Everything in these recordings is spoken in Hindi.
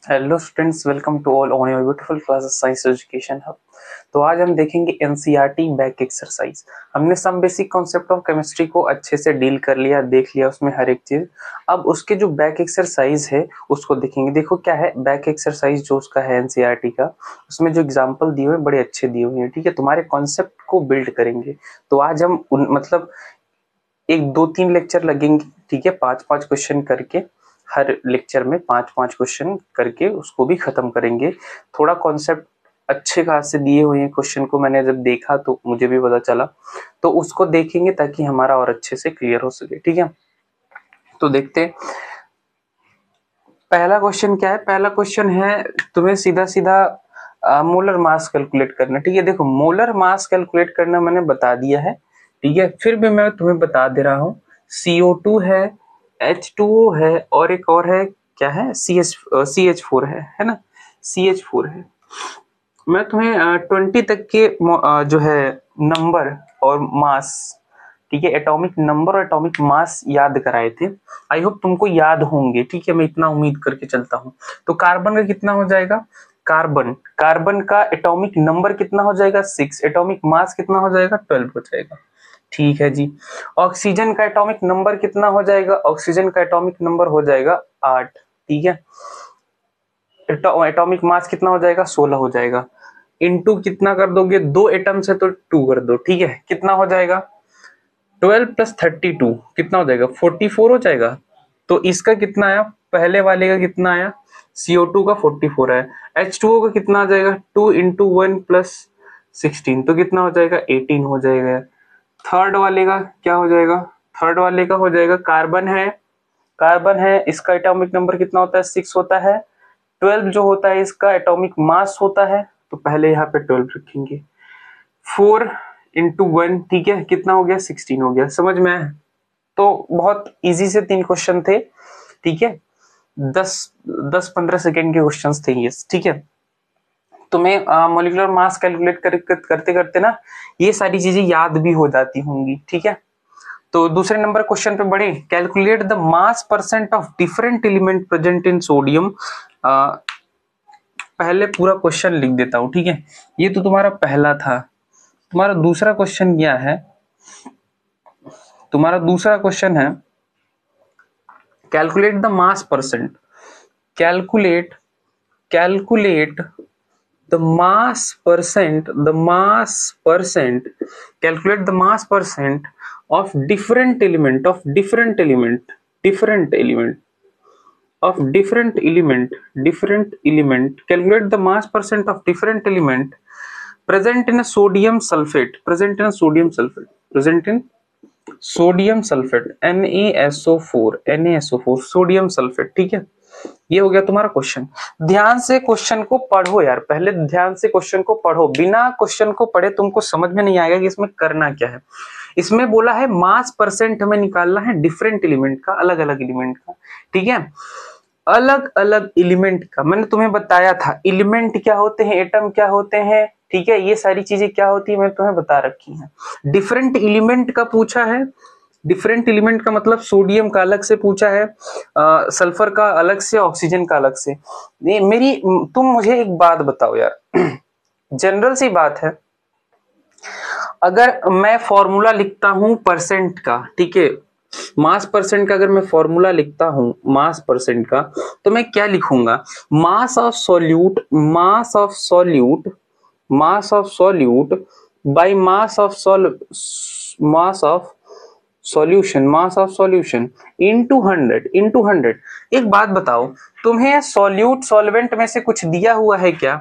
Hello students, welcome to all on your beautiful classes science education hub. तो आज हम देखेंगे एनसीईआरटी बैक एक्सरसाइज। हमने some basic concept of chemistry को अच्छे से डील कर लिया, देख लिया उसमें हर एक चीज। अब उसके जो बैक एक्सरसाइज है उसको देखेंगे। देखो क्या है बैक एक्सरसाइज जो उसका है एनसीईआरटी का, उसमें जो एग्जाम्पल दिए हुए बड़े अच्छे दिए हुए हैं। ठीक है, तुम्हारे कॉन्सेप्ट को बिल्ड करेंगे। तो आज हम मतलब एक दो तीन लेक्चर लगेंगे। ठीक है, पांच पांच क्वेश्चन करके, हर लेक्चर में पांच पांच क्वेश्चन करके उसको भी खत्म करेंगे। थोड़ा कॉन्सेप्ट अच्छे खास से दिए हुए हैं क्वेश्चन को, मैंने जब देखा तो मुझे भी पता चला, तो उसको देखेंगे ताकि हमारा और अच्छे से क्लियर हो सके। ठीक है, तो देखते हैं पहला क्वेश्चन क्या है। पहला क्वेश्चन है तुम्हें सीधा सीधा मोलर मास कैलकुलेट करना। ठीक है, देखो मोलर मास कैलकुलेट करना मैंने बता दिया है। ठीक है, फिर भी मैं तुम्हें बता दे रहा हूँ। CO2 है, H2O है, और एक और है, क्या है, CH4 है ना, CH4 है। मैं तुम्हें 20 तक के जो है नंबर और मास, ठीक है, एटॉमिक नंबर और एटॉमिक मास याद कराए थे। आई होप तुमको याद होंगे। ठीक है, मैं इतना उम्मीद करके चलता हूँ। तो कार्बन का कितना हो जाएगा, कार्बन कार्बन का एटॉमिक नंबर कितना हो जाएगा 6, एटॉमिक मास कितना हो जाएगा 12 हो जाएगा। ठीक है जी। ऑक्सीजन का एटॉमिक नंबर कितना हो जाएगा, ऑक्सीजन का एटॉमिक नंबर हो जाएगा 8। ठीक है, एटॉमिक मास कितना हो जाएगा 16 हो जाएगा। इनटू कितना कर दोगे, दो एटम से तो 2 कर दो। ठीक है, कितना हो जाएगा 12 प्लस 32 कितना हो जाएगा 44 हो जाएगा। तो इसका कितना आया, पहले वाले का कितना आया, CO2 का 44 है। H2O का कितना आ जाएगा 2 इंटू 1 प्लस 16, तो कितना हो जाएगा 18 हो जाएगा। थर्ड वाले का क्या हो जाएगा, थर्ड वाले का हो जाएगा कार्बन है, कार्बन है, इसका एटॉमिक नंबर कितना होता है 6 होता है। 12 जो होता है इसका एटॉमिक मास होता है, तो पहले यहाँ पे 12 रखेंगे। 4 इंटू 1, ठीक है, कितना हो गया 16 हो गया। समझ में आया? तो बहुत इजी से 3 क्वेश्चन थे। ठीक है, 10-15 सेकेंड के क्वेश्चन थे ये। ठीक है, तुम्हें मोलिकुलर मास कैलकुलेट करते करते ना ये सारी चीजें याद भी हो जाती होंगी। ठीक है, तो दूसरे नंबर क्वेश्चन पे बढ़े। Calculate the mass percent of different element present in sodium. पहले पूरा क्वेश्चन लिख देता हूं। ठीक है, ये तो तुम्हारा पहला था। तुम्हारा दूसरा क्वेश्चन क्या है, तुम्हारा दूसरा क्वेश्चन है calculate the mass percent. Calculate calculate the mass percent, the mass percent, calculate the mass percent of different element, of different element, different element, of different element, calculate the mass percent of different element present in a sodium sulfate, present in a sodium sulfate, present in sodium sulphate NaSO4 sodium sulphate. ठीक है, ये हो गया तुम्हारा क्वेश्चन। ध्यान से क्वेश्चन को पढ़ो यार, पहले ध्यान से क्वेश्चन को पढ़ो। बिना क्वेश्चन को पढ़े तुमको समझ में नहीं आएगा कि इसमें करना क्या है। इसमें बोला है मास परसेंट हमें निकालना है डिफरेंट एलिमेंट का, अलग अलग एलिमेंट का। ठीक है, अलग अलग एलिमेंट का मैंने तुम्हें बताया था, एलिमेंट क्या होते हैं, एटम क्या होते हैं। ठीक है, ये सारी चीजें क्या होती है मैं तुम्हें बता रखी है। डिफरेंट एलिमेंट का पूछा है, डिफरेंट एलिमेंट का मतलब सोडियम का अलग से पूछा है, सल्फर का अलग से, ऑक्सीजन का अलग से। मेरी तुम मुझे एक बात बताओ यार, जनरल सी बात है, अगर मैं फॉर्मूला लिखता हूं परसेंट का, ठीक है, मास परसेंट का अगर मैं फॉर्मूला लिखता हूं मास परसेंट का, तो मैं क्या लिखूंगा, mass of solute, mass of solute, mass of solute by mass of mass of solution, mass of solution into 100। एक बात बताओ, तुम्हें सॉल्यूट सॉल्वेंट में से कुछ दिया हुआ है क्या?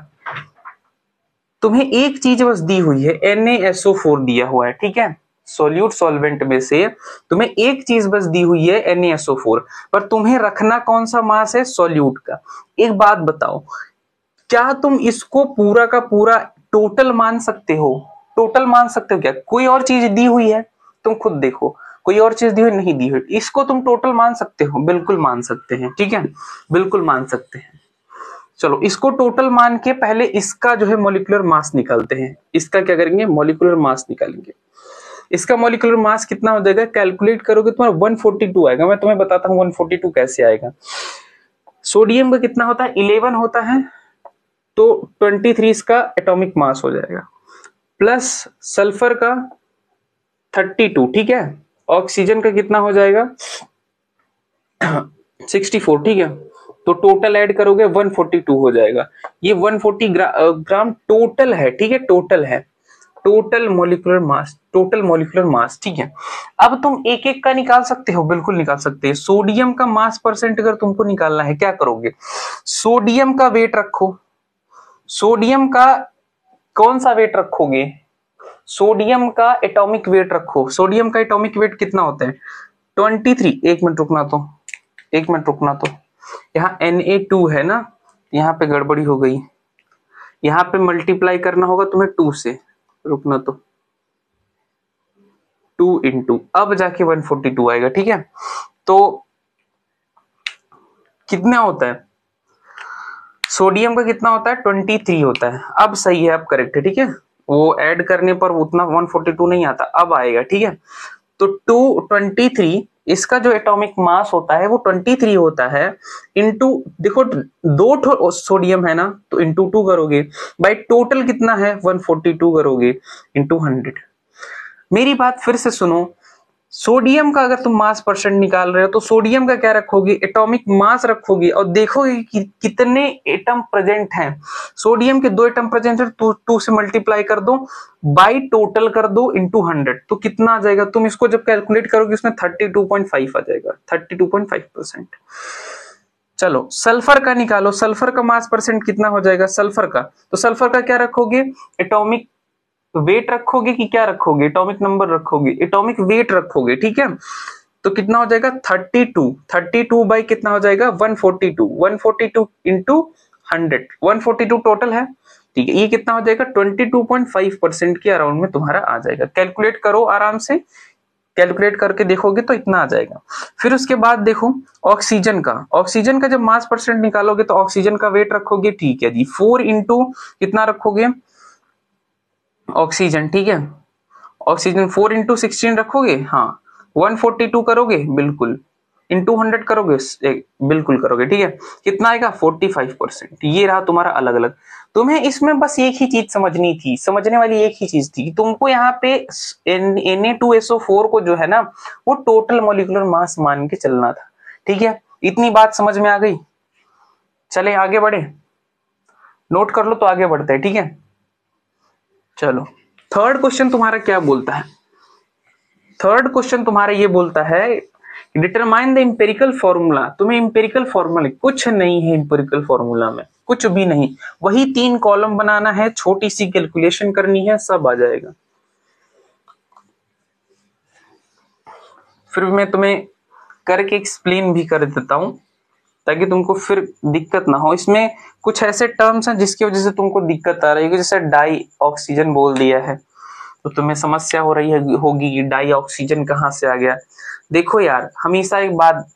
तुम्हें एक चीज बस दी हुई है, NaSO4 दिया हुआ है। ठीक है, सोल्यूट सॉल्वेंट में से तुम्हें एक चीज बस दी हुई है NaSO4, पर तुम्हें रखना कौन सा मास है, सोल्यूट का। एक बात बताओ, क्या तुम इसको पूरा का पूरा टोटल मान सकते हो? टोटल मान सकते हो क्या? कोई और चीज दी हुई है, तुम खुद देखो, कोई और चीज दी हुई नहीं दी हुई, इसको तुम टोटल मान सकते हो? बिल्कुल मान सकते हैं। ठीक है, बिल्कुल मान सकते हैं। चलो इसको टोटल मान के पहले इसका जो है मॉलिक्यूलर मास निकालते हैं। इसका क्या करेंगे, मॉलिक्यूलर मास निकालेंगे। इसका मॉलिक्यूलर मास कितना हो जाएगा, कैलकुलेट करोगे तुम्हारा 142 आएगा। मैं तुम्हें बताता हूँ 142 कैसे आएगा। सोडियम का कितना होता है, 11 होता है, तो 23 इसका एटॉमिक मास हो जाएगा, प्लस सल्फर का 32, ठीक है, ऑक्सीजन का कितना हो जाएगा 64, ठीक है, तो टोटल ऐड करोगे 142 हो जाएगा। ये 140 ग्राम टोटल है, ठीक है, टोटल है, total molecular mass, total molecular mass, ठीक है। अब तुम एक एक का निकाल सकते हो, बिल्कुल निकाल सकते हो। सोडियम का मास परसेंट अगर तुमको निकालना है, क्या करोगे, सोडियम का वेट रखो, सोडियम का कौन सा वेट रखोगे, सोडियम का एटॉमिक वेट रखो। सोडियम का एटॉमिक वेट कितना होता है 23। एक मिनट रुकना, तो एक मिनट रुकना, तो यहाँ Na2 है ना, यहाँ पे गड़बड़ी हो गई, यहाँ पे मल्टीप्लाई करना होगा तुम्हें 2 से, रुकना, तो 2 इंटू, अब जाके 142 आएगा, ठीक है। तो कितना होता है सोडियम का, कितना होता है 23 होता है। अब सही है, अब करेक्ट है, ठीक है, वो ऐड करने पर उतना 142 नहीं आता, अब आएगा, ठीक है। तो 223 इसका जो एटॉमिक मास होता है वो 23 होता है, इंटू देखो 2 सोडियम है ना, तो इंटू 2 करोगे, बाई टोटल कितना है 142 करोगे, इंटू 100। मेरी बात फिर से सुनो, सोडियम का अगर तुम मास परसेंट निकाल रहे हो तो सोडियम का क्या रखोगे, एटॉमिक मास रखोगे, और देखोगे कि कितने एटम प्रेजेंट हैं। सोडियम के 2 एटम प्रेजेंट है, 2 से मल्टीप्लाई कर दो, बाई टोटल कर दो, इंटू 100, तो कितना आ जाएगा, तुम इसको जब कैलकुलेट करोगे उसमें 32.5 आ जाएगा, 32.5%। चलो सल्फर का निकालो, सल्फर का मास परसेंट कितना हो जाएगा सल्फर का, तो सल्फर का क्या रखोगे, एटॉमिक वेट रखोगे कि क्या रखोगे, एटॉमिक नंबर रखोगे, एटॉमिक वेट रखोगे, ठीक है। तो कितना हो जाएगा 32 बाई कितना हो जाएगा 142 इंटू 100, 142 टोटल है, ठीक है। ये कितना हो जाएगा 22.5% के अराउंड में तुम्हारा आ जाएगा। कैलकुलेट करो आराम से, कैलकुलेट करके देखोगे तो इतना आ जाएगा। फिर उसके बाद देखो ऑक्सीजन का, ऑक्सीजन का जब मास परसेंट निकालोगे तो ऑक्सीजन का वेट रखोगे, ठीक है जी, 4 इंटू कितना रखोगे ऑक्सीजन, ठीक है, ऑक्सीजन 4 इंटू 16 रखोगे, हाँ 142 करोगे, बिल्कुल, इंटू 100 करोगे, बिल्कुल करोगे, ठीक है, कितना आएगा 45%। ये रहा तुम्हारा अलग अलग। तुम्हें इसमें बस एक ही चीज समझनी थी, समझने वाली एक ही चीज थी कि तुमको यहाँ पे Na2SO4 को जो है ना वो टोटल मॉलिक्यूलर मास मान के चलना था, ठीक है। इतनी बात समझ में आ गई, चले आगे बढ़े, नोट कर लो तो आगे बढ़ते हैं, ठीक है। चलो थर्ड क्वेश्चन तुम्हारा क्या बोलता है, थर्ड क्वेश्चन तुम्हारा ये बोलता है डिटरमाइन द इंपेरिकल फॉर्मूला। तुम्हें इंपेरिकल फॉर्मूला कुछ नहीं है, इंपेरिकल फॉर्मूला में कुछ भी नहीं, वही 3 कॉलम बनाना है, छोटी सी कैलकुलेशन करनी है, सब आ जाएगा। फिर मैं तुम्हें करके एक्सप्लेन भी कर देता हूं ताकि तुमको फिर दिक्कत ना हो। इसमें कुछ ऐसे टर्म्स हैं जिसकी वजह से तुमको दिक्कत आ रही है, जैसे डाई ऑक्सीजन बोल दिया है तो तुम्हें समस्या हो रही है होगी कि डाई ऑक्सीजन कहाँ से आ गया। देखो यार, हमेशा एक बात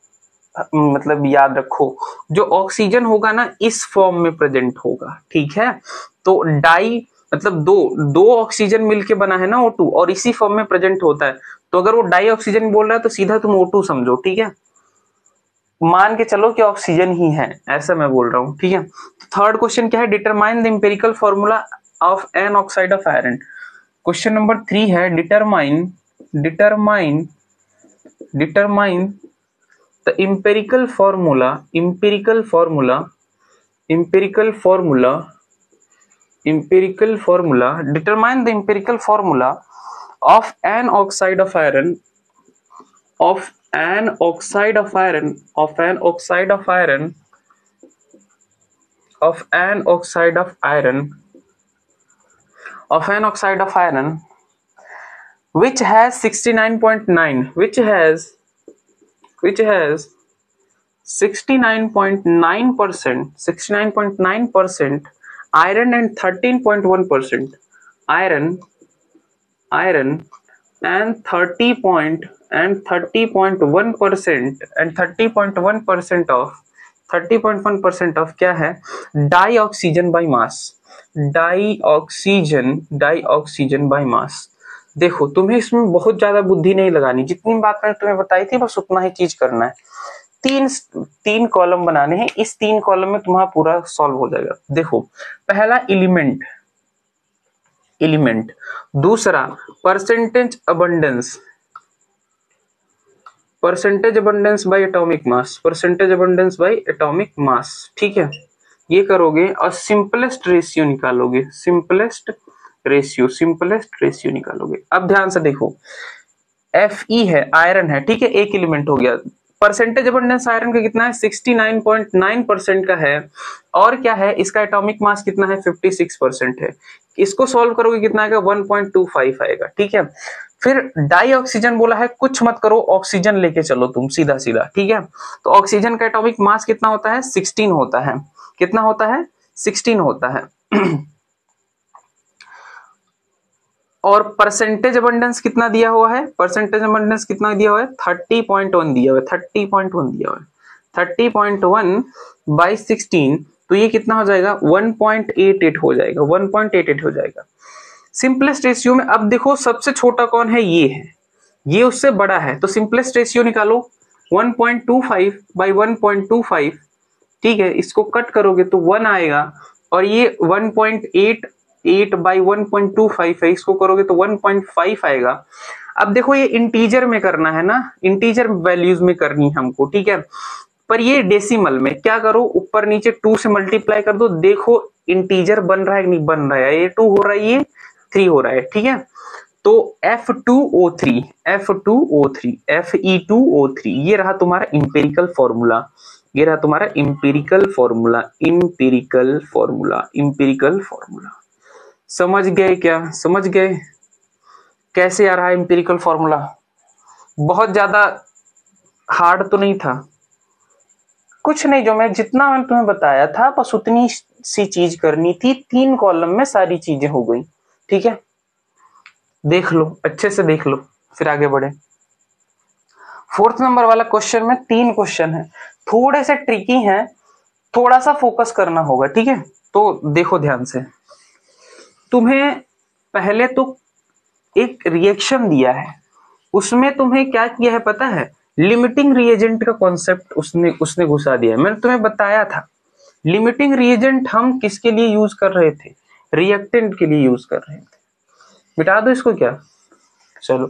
मतलब याद रखो, जो ऑक्सीजन होगा ना इस फॉर्म में प्रेजेंट होगा, ठीक है। तो डाई मतलब दो ऑक्सीजन मिलके बना है ना O2, और इसी फॉर्म में प्रेजेंट होता है। तो अगर वो डाई ऑक्सीजन बोल रहा है तो सीधा तुम O2 समझो, ठीक है, मान के चलो कि ऑक्सीजन ही है, ऐसा मैं बोल रहा हूं, ठीक है। थर्ड क्वेश्चन क्या है, determine the empirical formula of an oxide of iron. Question number 3 है determine the empirical formula determine the empirical formula of an oxide of iron which has 69.9 69.9% iron and 13.1% iron and 30.1% of क्या है डाई ऑक्सीजन बाई मास। देखो तुम्हें इसमें बहुत ज्यादा बुद्धि नहीं लगानी, जितनी बात मैंने तुम्हें बताई थी बस उतना ही चीज करना है। तीन तीन कॉलम बनाने हैं, इस तीन कॉलम में तुम्हारा पूरा सॉल्व हो जाएगा। देखो पहला एलिमेंट, दूसरा percentage abundance, percentage abundance bye atomic mass, percentage abundance bye atomic mass, ठीक है, ये करोगे और सिंपलेस्ट रेशियो निकालोगे, सिंपलेस्ट रेशियो निकालोगे। अब ध्यान से देखो, Fe है, आयरन है, ठीक है, एक एलिमेंट हो गया। परसेंटेज अबंडेंस आयरन का कितना है, 69.9% का है, और क्या है, इसका एटॉमिक मास कितना है, 56% है। इसको सॉल्व करोगे कितना आएगा, 1.25 आएगा, ठीक है। फिर डाई ऑक्सीजन बोला है, कुछ मत करो, ऑक्सीजन लेके चलो तुम सीधा सीधा, ठीक है। तो ऑक्सीजन का एटॉमिक मास कितना होता है, 16 होता है। कितना होता है, 16 होता है। और परसेंटेज अबंडेंस कितना दिया हुआ है, परसेंटेज अबंडेंस कितना दिया हुआ है, 30.1 दिया हुआ है, 30.1 दिया हुआ है, 30.1 बाई 16, तो ये कितना हो जाएगा, 1.88 हो जाएगा, 1.88 हो जाएगा। सिंपलेस्ट रेशियो में अब देखो सबसे छोटा कौन है, ये है, ये उससे बड़ा है, तो सिंपलेस्ट रेशियो निकालो, 1.25 बाई 1.25, ठीक है, इसको कट करोगे तो 1 आएगा, और ये 1.88 बाई 1.25 है, इसको करोगे तो 1.5 आएगा। अब देखो ये इंटीजर में करना है ना, इंटीजर वैल्यूज में करनी है हमको, ठीक है, पर ये डेसिमल में, क्या करो, ऊपर नीचे 2 से मल्टीप्लाई कर दो, देखो इंटीजर बन रहा है कि नहीं बन रहा है, ये 2 हो रहा है, ये 3 हो रहा है, ठीक है। तो F2O3, Fe2O3, ये रहा तुम्हारा इंपेरिकल फॉर्मूला, ये रहा तुम्हारा इंपेरिकल फॉर्मूला, इंपेरिकल फॉर्मूला। समझ गए क्या, समझ गए कैसे आ रहा है इंपेरिकल फॉर्मूला? बहुत ज्यादा हार्ड तो नहीं था, कुछ नहीं, जो मैं जितना मैंने तुम्हें बताया था बस उतनी सी चीज करनी थी, 3 कॉलम में सारी चीजें हो गई, ठीक है। देख लो, अच्छे से देख लो, फिर आगे बढ़े। 4th नंबर वाला क्वेश्चन में 3 क्वेश्चन है, थोड़े से ट्रिकी हैं, थोड़ा सा फोकस करना होगा, ठीक है। तो देखो ध्यान से, तुम्हें पहले तो एक रिएक्शन दिया है, उसमें तुम्हें क्या किया है पता है, लिमिटिंग रिएजेंट का कॉन्सेप्ट उसने घुसा दिया है। मैंने तुम्हें बताया था लिमिटिंग रिएजेंट हम किसके लिए यूज कर रहे थे, रिएक्टेंट के लिए यूज कर रहे थे। मिटा दो इसको क्या, चलो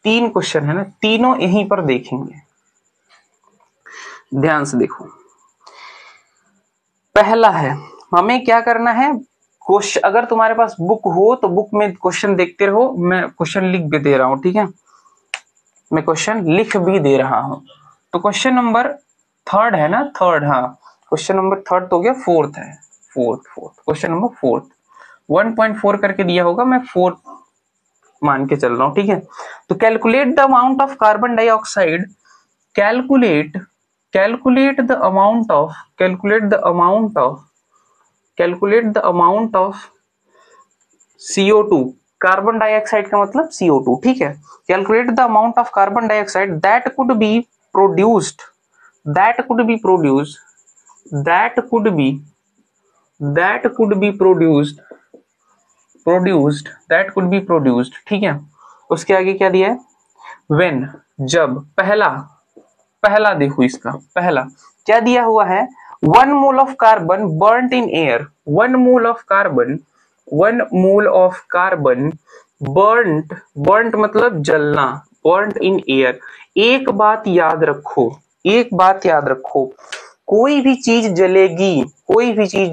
3 क्वेश्चन है ना, तीनों यहीं पर देखेंगे, ध्यान से देखो। पहला है, हमें क्या करना है, क्वेश्चन अगर तुम्हारे पास बुक हो तो बुक में क्वेश्चन देखते रहो, मैं क्वेश्चन लिख भी दे रहा हूं, ठीक है, मैं क्वेश्चन लिख भी दे रहा हूं। तो क्वेश्चन नंबर 3 है ना, 3, हाँ क्वेश्चन नंबर 3 तो हो गया, 4th है, 4th क्वेश्चन नंबर 4, 1.4 करके दिया होगा, मैं 4 मान के चल रहा हूं, ठीक है। तो calculate the amount of carbon dioxide, calculate the amount of CO2, carbon dioxide का मतलब CO2, ठीक है। Calculate the amount of carbon dioxide that could be produced, ठीक है। उसके आगे क्या दिया है, व्हेन, जब, पहला देखो इसका, पहला क्या दिया हुआ है, 1 मोल of carbon burned in air, 1 mole of carbon burnt मतलब जलना, बर्न्ड इन एयर। एक बात याद रखो, कोई भी चीज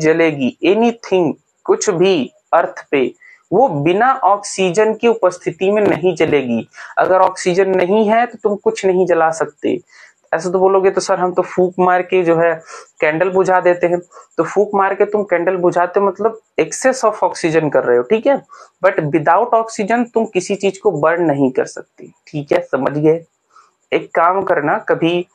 जलेगी, एनीथिंग, कुछ भी अर्थ पे, वो बिना ऑक्सीजन की उपस्थिति में नहीं जलेगी। अगर ऑक्सीजन नहीं है तो तुम कुछ नहीं जला सकते। ऐसे तो बोलोगे तो सर हम तो फूंक मार के जो है कैंडल बुझा देते हैं, तो फूंक मार के तुम कैंडल बुझाते हो मतलब एक्सेस ऑफ ऑक्सीजन कर रहे हो, ठीक है, बट विदाउट ऑक्सीजन तुम किसी चीज को बर्न नहीं कर सकती, ठीक है, समझ गए। एक काम करना, कभी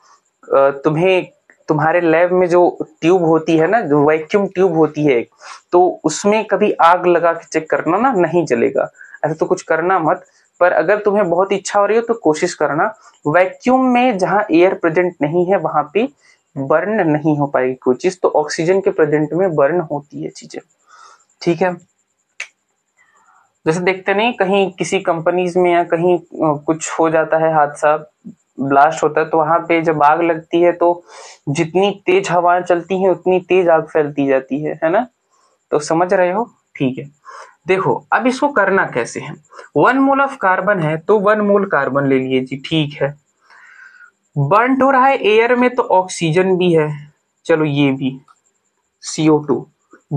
तुम्हें तुम्हारे लैब में जो ट्यूब होती है ना, जो वैक्यूम ट्यूब होती है, तो उसमें कभी आग लगा के चेक करना ना, नहीं जलेगा। ऐसा तो कुछ करना मत, पर अगर तुम्हें बहुत इच्छा हो रही हो तो कोशिश करना, वैक्यूम में जहां एयर प्रेजेंट नहीं है वहां पे बर्न नहीं हो पाएगी कोई चीज, तो ऑक्सीजन के प्रेजेंट में बर्न होती है चीजें, ठीक है। जैसे देखते नहीं, कहीं किसी कंपनीज में या कहीं कुछ हो जाता है हादसा, ब्लास्ट होता है तो वहां पे जब आग लगती है तो जितनी तेज हवाएं चलती हैं उतनी तेज आग फैलती जाती है ना। तो समझ रहे हो, ठीक है। देखो अब इसको करना कैसे है, 1 मोल ऑफ कार्बन है तो 1 मोल कार्बन ले लिए जी, ठीक है। बर्न हो रहा है एयर में तो ऑक्सीजन भी है, चलो ये भी CO2।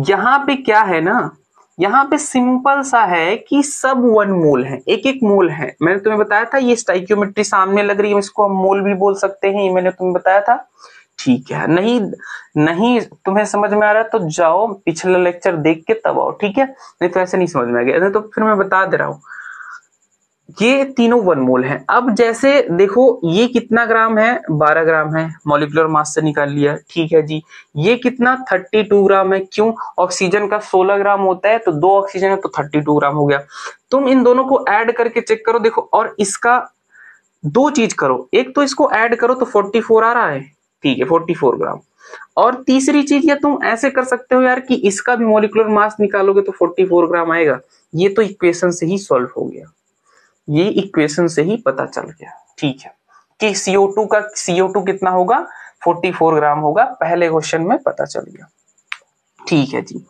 यहाँ पे क्या है ना, यहाँ पे सिंपल सा है कि सब 1 मोल है, एक एक मोल है। मैंने तुम्हें बताया था ये स्टाइक्योमेट्री सामने लग रही है, इसको हम मोल भी बोल सकते हैं, ये मैंने तुम्हें बताया था, ठीक है। नहीं नहीं तुम्हें समझ में आ रहा है तो जाओ पिछला लेक्चर देख के तब आओ, ठीक है, नहीं तो ऐसे नहीं समझ में आ गया तो फिर मैं बता दे रहा हूं। ये तीनों 1 मोल हैं। अब जैसे देखो ये कितना ग्राम है, 12 ग्राम है, मॉलिक्यूलर मास से निकाल लिया, ठीक है जी। ये कितना 32 ग्राम है, क्यों, ऑक्सीजन का 16 ग्राम होता है तो 2 ऑक्सीजन है तो 32 ग्राम हो गया। तुम इन दोनों को ऐड करके चेक करो, देखो, और इसका दो चीज करो, एक तो इसको ऐड करो तो 44 आ रहा है, ठीक है, 44 ग्राम। और तीसरी चीज, या तुम ऐसे कर सकते हो यार कि इसका भी मॉलिक्यूलर मास निकालोगे तो 44 ग्राम आएगा। ये तो इक्वेशन से ही सॉल्व हो गया, ये इक्वेशन से ही पता चल गया, ठीक है, कि CO2 कितना होगा, 44 ग्राम होगा, पहले क्वेश्चन में पता चल गया, ठीक है जी।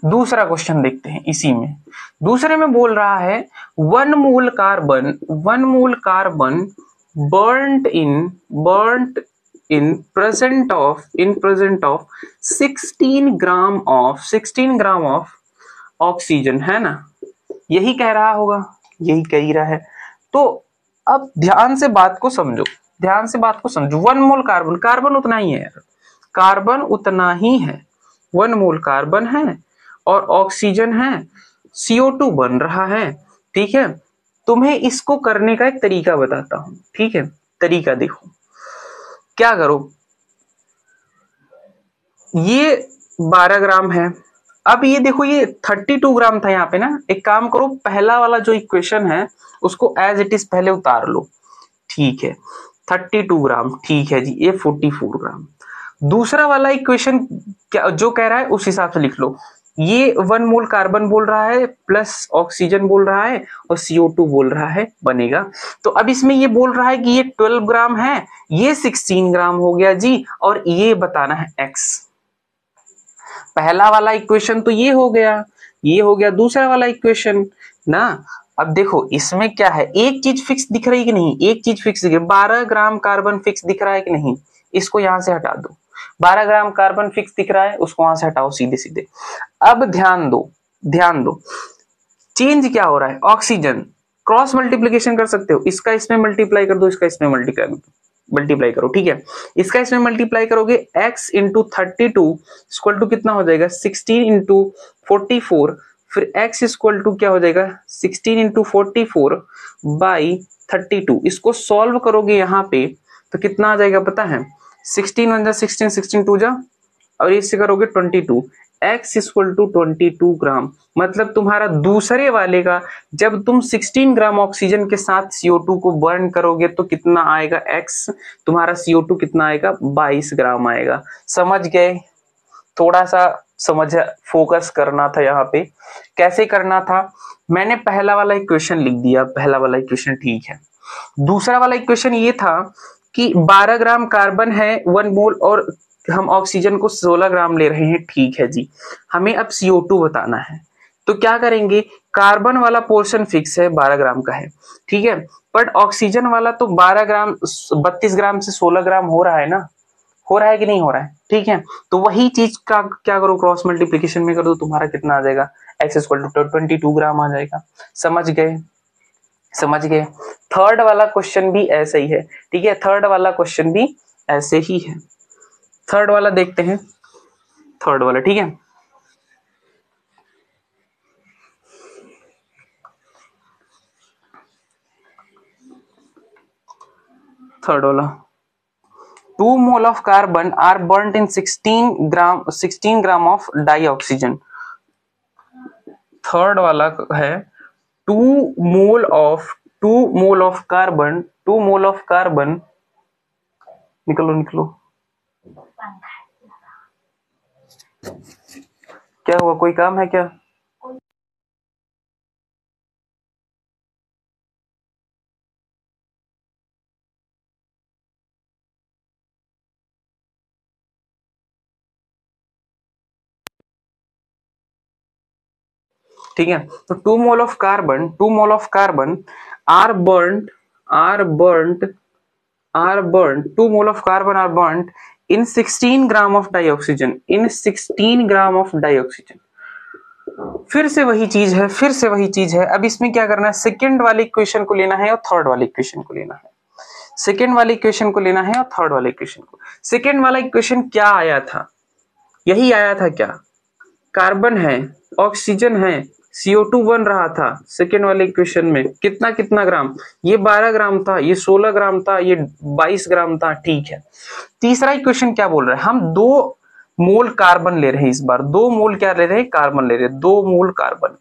दूसरा क्वेश्चन देखते हैं इसी में। दूसरे में बोल रहा है 1 mole carbon, 1 mole carbon burnt in present of 16 gram of oxygen, है ना, यही कह रहा होगा, यही कह ही रहा है। तो अब ध्यान से बात को समझो, ध्यान से बात को समझो। 1 मोल कार्बन, कार्बन उतना ही है यार, कार्बन उतना ही है, 1 मोल कार्बन है और ऑक्सीजन है, CO2 बन रहा है, ठीक है। तुम्हें इसको करने का एक तरीका बताता हूं, ठीक है। तरीका देखो, क्या करो, ये 12 ग्राम है, अब ये देखो ये 32 ग्राम था यहाँ पे ना, एक काम करो, पहला वाला जो इक्वेशन है उसको एज इट इज पहले उतार लो, ठीक है, 32 ग्राम, ठीक है जी, ये 44 ग्राम। दूसरा वाला इक्वेशन क्या जो कह रहा है उस हिसाब से लिख लो, ये 1 मोल कार्बन बोल रहा है प्लस ऑक्सीजन बोल रहा है और CO2 बोल रहा है, बनेगा। तो अब इसमें ये बोल रहा है कि ये 12 ग्राम है, ये 16 ग्राम हो गया जी, और ये बताना है x। पहला वाला इक्वेशन तो ये हो गया, ये हो गया दूसरा वाला इक्वेशन ना। अब देखो इसमें क्या है, एक चीज फिक्स दिख रही है कि नहीं, एक चीज फिक्स दिख रही है, 12 ग्राम कार्बन फिक्स दिख रहा है कि नहीं, इसको यहां से हटा दो, 12 ग्राम कार्बन फिक्स दिख रहा है, उसको वहां से हटाओ सीधे सीधे। अब ध्यान दो, ध्यान दो, चेंज क्या हो रहा है, ऑक्सीजन, क्रॉस मल्टीप्लीकेशन कर सकते हो, इसका इसमें मल्टीप्लाई कर दो, इसका इसमें मल्टीप्लाई करो, ठीक है। इसका इसमें मल्टीप्लाई करोगे, x इंटू 32 इक्वल टू कितना हो जाएगा, 16 इंटू 44, फिर x इक्वल टू क्या हो जाएगा, 16 इंटू 44 बाई 32। इसको सॉल्व करोगे यहाँ पे तो कितना आ जाएगा पता है, 16 1 जा 16, 16 2 जा, और इससे करोगे 22, x इक्वल टू 22 ग्राम। मतलब तुम्हारा दूसरे वाले का, जब तुम 16 ग्राम ऑक्सीजन के साथ CO2 को बर्न करोगे तो कितना आएगा x, तुम्हारा CO2 कितना आएगा, 22 ग्राम आएगा। समझ गए, थोड़ा सा समझ, फोकस करना था यहाँ पे। कैसे करना था, मैंने पहला वाला इक्वेशन लिख दिया, पहला वाला इक्वेशन ठीक है। दूसरा वाला इक्वेशन ये था कि 12 ग्राम कार्बन है 1 मोल और हम ऑक्सीजन को 16 ग्राम ले रहे हैं, ठीक है जी। हमें अब CO2 बताना है, तो क्या करेंगे, कार्बन वाला पोर्शन फिक्स है 12 ग्राम का है, ठीक है, बट ऑक्सीजन वाला तो 12 ग्राम 32 ग्राम से 16 ग्राम हो रहा है ना, हो रहा है कि नहीं हो रहा है, ठीक है। तो वही चीज का क्या करो, क्रॉस मल्टीप्लीकेशन में कर दो, तुम्हारा कितना आ जाएगा, x इक्वल टू 22 ग्राम आ जाएगा। समझ गए, समझ गए। थर्ड वाला क्वेश्चन भी ऐसे ही है, ठीक है, थर्ड वाला क्वेश्चन भी ऐसे ही है। थर्ड वाला देखते हैं, थर्ड वाला, ठीक है। थर्ड वाला, 2 mole of carbon are burned in 16 gram of dioxygen. Third वाला है 2 mole of 2 mole of carbon, 2 mole of carbon, निकलो निकलो, क्या हुआ, कोई काम है क्या। ठीक है। तो 2 mole of carbon are burnt 2 mole of carbon are burnt in 16 gram of dioxygen, फिर से वही चीज है। अब इसमें क्या करना है, सेकंड वाले इक्वेशन को लेना है और थर्ड वाले इक्वेशन को लेना है। सेकंड वाले इक्वेशन को लेना है और थर्ड वाले इक्वेशन को। सेकंड वाला इक्वेशन क्या आया था, यही आया था क्या, कार्बन है, ऑक्सीजन है, CO2 बन रहा था। सेकेंड वाले इक्वेशन में कितना ग्राम, ये 12 ग्राम था, ये 16 ग्राम था, ये 22 ग्राम था, ठीक है। तीसरा इक्वेशन क्या बोल रहा है, हम 2 मोल कार्बन ले रहे हैं, इस बार 2 मोल क्या ले रहे हैं, कार्बन ले रहे हैं, 2 मोल कार्बन।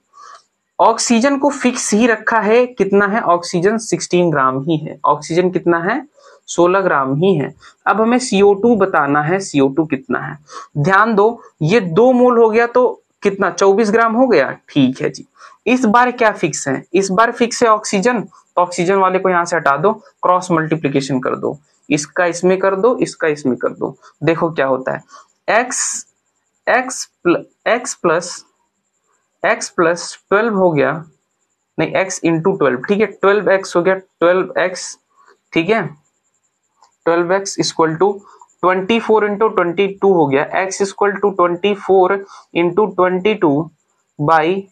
ऑक्सीजन को फिक्स ही रखा है, कितना है, ऑक्सीजन 16 ग्राम ही है, ऑक्सीजन कितना है, 16 ग्राम ही है। अब हमें CO2 बताना है, CO2 कितना है। ध्यान दो, ये 2 मोल हो गया तो कितना, 24 ग्राम हो गया, ठीक है जी। इस बार क्या फिक्स है, इस बार फिक्स है ऑक्सीजन, तो ऑक्सीजन वाले को यहां से हटा दो, क्रॉस मल्टीप्लीकेशन कर दो, इसका इसमें कर दो, इसका इसमें कर दो, देखो क्या होता है, x प्लस 12 हो गया, नहीं x इंटू 12, ठीक है, 12x हो गया, 12x, ठीक है, 12x इक्वल टू 24 इंटू 22 हो गया, x equal to 24 into 22 by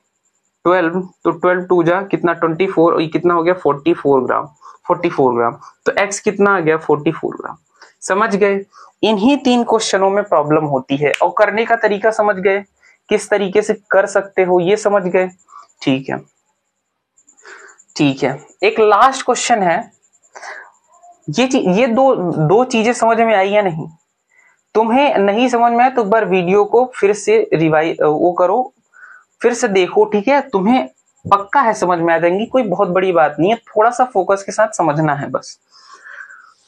12, तो 12 टू जा कितना 24, और ये कितना हो गया 44 ग्राम, 44 ग्राम, तो x कितना आ गया 44 ग्राम। समझ गए, इन्हीं 3 क्वेश्चनों में प्रॉब्लम होती है, और करने का तरीका समझ गए, किस तरीके से कर सकते हो ये समझ गए, ठीक है, ठीक है। एक लास्ट क्वेश्चन है, ये दो चीजें समझ में आई या नहीं, तुम्हें नहीं समझ में आए तो एक बार वीडियो को फिर से वो करो, फिर से देखो, ठीक है, तुम्हें पक्का है समझ में आ जाएंगी, कोई बहुत बड़ी बात नहीं है, थोड़ा सा फोकस के साथ समझना है बस।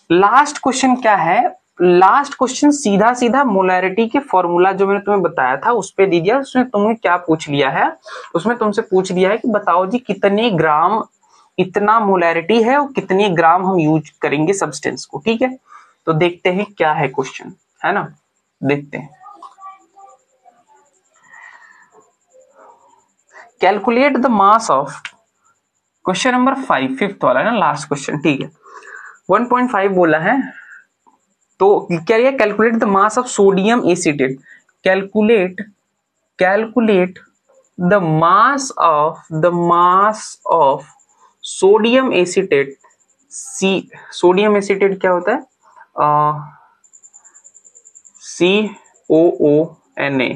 लास्ट क्वेश्चन क्या है, लास्ट क्वेश्चन सीधा सीधा मोलैरिटी के फॉर्मूला जो मैंने तुम्हें बताया था उस पे दे दिया। उसमें तुम्हें क्या पूछ लिया है, उसमें तुमसे पूछ लिया है कि बताओ जी कितने ग्राम इतना मोलैरिटी है और कितने ग्राम हम यूज करेंगे सब्सटेंस को, ठीक है। तो देखते हैं क्या है क्वेश्चन, है ना, देखते हैं। Calculate the mass of, question number 5, fifth वाला है ना, लास्ट क्वेश्चन, ठीक है, 1.5 बोला है, तो क्या है, calculate the mass of sodium acetate, calculate the mass of sodium acetate, sodium acetate क्या होता है, COONA,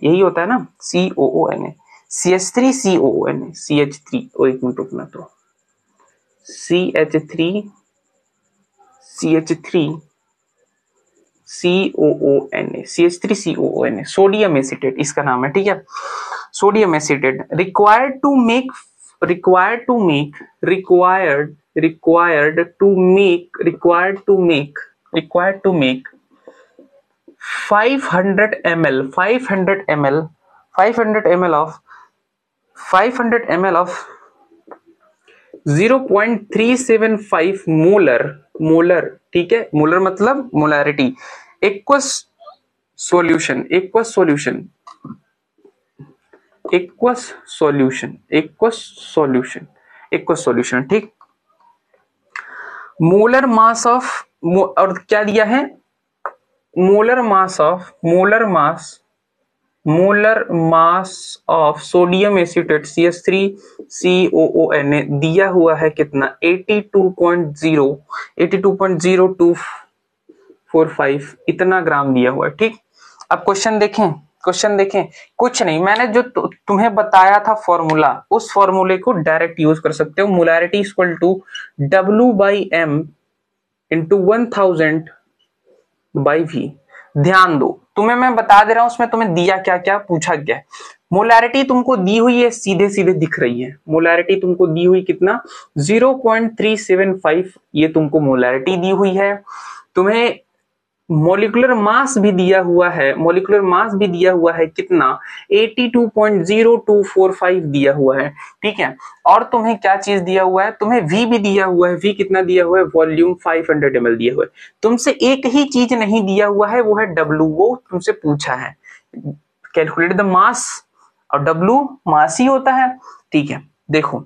यही होता है ना, COONA, CH3COONA, CH3, और एक मिनट रुकना, तो CH3COONA, सोडियम एसीटेट इसका नाम है, ठीक है, sodium acetate. Required to make 500 ml of 0.375 molar, ठीक है, मोलर मतलब मोलैरिटी, एक्वस सॉल्यूशन, ठीक। मोलर मास ऑफ, और क्या दिया है, molar mass of sodium acetate CH3COONA दिया हुआ है कितना, 82.0245 इतना ग्राम दिया हुआ है, ठीक। अब क्वेश्चन देखें, कुछ नहीं, मैंने जो तुम्हें बताया था फॉर्मूला, उस फॉर्मूले को डायरेक्ट यूज कर सकते हो, molarity equal to W/M into 1000 by V। ध्यान दो, तुम्हें मैं बता दे रहा हूं उसमें तुम्हें दिया क्या क्या, पूछा क्या, मोलैरिटी तुमको दी हुई है, सीधे सीधे दिख रही है, मोलैरिटी तुमको दी हुई कितना 0.375, ये तुमको मोलैरिटी दी हुई है। तुम्हें मॉलिक्यूलर मास भी दिया हुआ है, कितना 82.0245 दिया हुआ है, ठीक है। और तुम्हें क्या चीज दिया हुआ है, तुम्हें V भी दिया हुआ है, V कितना दिया हुआ है, वॉल्यूम 500 ml दिया हुआ है। तुमसे एक ही चीज नहीं दिया हुआ है, वो है W, वो तुमसे पूछा है, कैलकुलेट द मास और W मास ही होता है। ठीक है, देखो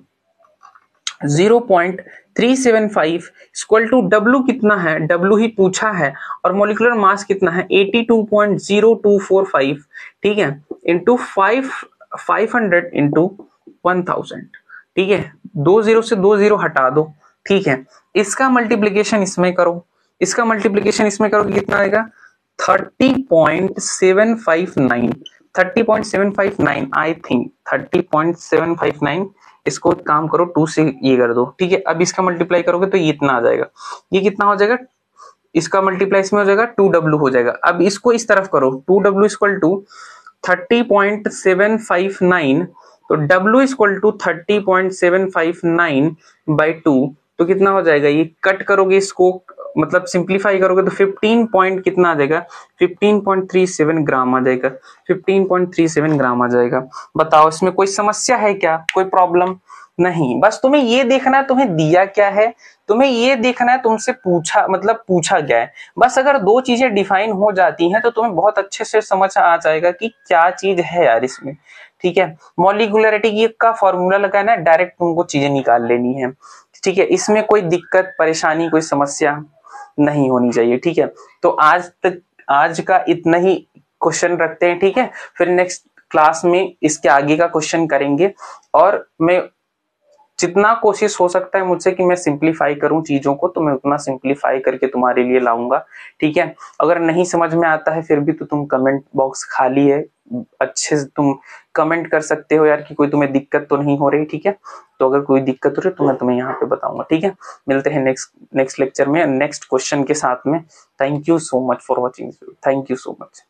0.375 इक्वल टू W कितना है, W ही पूछा है, और मोलिकुलर मास कितना है 82.0245, ठीक है, इंटू 500 इंटू 1000, ठीक है, 20 से 20 हटा दो, ठीक है, इसका मल्टीप्लीकेशन इसमें करो, इसका मल्टीप्लीकेशन इसमें करोगे कितना आएगा 30.759, 30.759 आई थिंक 30.759, इसको काम करो 2 से ये कर दो, ठीक है, अब इसका मल्टीप्लाई करोगे तो ये इतना आ जाएगा, ये कितना हो जाएगा, इसका मल्टीप्लाई इसमें हो जाएगा 2W हो जाएगा। अब इसको इस तरफ करो 2W इक्वल टू 30.759, तो W इक्वल टू 30.759 बाई 2, तो कितना हो जाएगा, ये कट करोगे इसको मतलब सिंप्लीफाई करोगे तो 15 पॉइंट कितना आ जाएगा 15.37 ग्राम आ जाएगा, 15.37 ग्राम आ जाएगा। बताओ इसमें कोई समस्या है क्या, कोई प्रॉब्लम नहीं, बस तुम्हें ये देखना है तुम्हें दिया क्या है, तुम्हें ये देखना है तुमसे पूछा मतलब पूछा क्या है, बस अगर दो चीजें डिफाइन हो जाती हैं तो तुम्हें बहुत अच्छे से समझ आ जाएगा कि क्या चीज है यार इसमें। ठीक है, मॉलिक्यूलरिटी का फॉर्मूला लगाना है, डायरेक्ट तुमको चीजें निकाल लेनी है। ठीक है, इसमें कोई दिक्कत परेशानी कोई समस्या नहीं होनी चाहिए। ठीक है, तो आज का इतना ही क्वेश्चन रखते हैं। ठीक है, फिर नेक्स्ट क्लास में इसके आगे का क्वेश्चन करेंगे, और मैं जितना कोशिश हो सकता है मुझसे कि मैं सिंप्लीफाई करूं चीजों को, तो मैं उतना सिंप्लीफाई करके तुम्हारे लिए लाऊंगा। ठीक है, अगर नहीं समझ में आता है फिर भी तो तुम कमेंट बॉक्स खाली है, अच्छे से तुम कमेंट कर सकते हो यार कि कोई तुम्हें दिक्कत तो नहीं हो रही। ठीक है, तो अगर कोई दिक्कत हो रही तो मैं तुम्हें यहाँ पे बताऊंगा। ठीक है, मिलते हैं नेक्स्ट लेक्चर में नेक्स्ट क्वेश्चन के साथ में। Thank you so much for watching, thank you so much.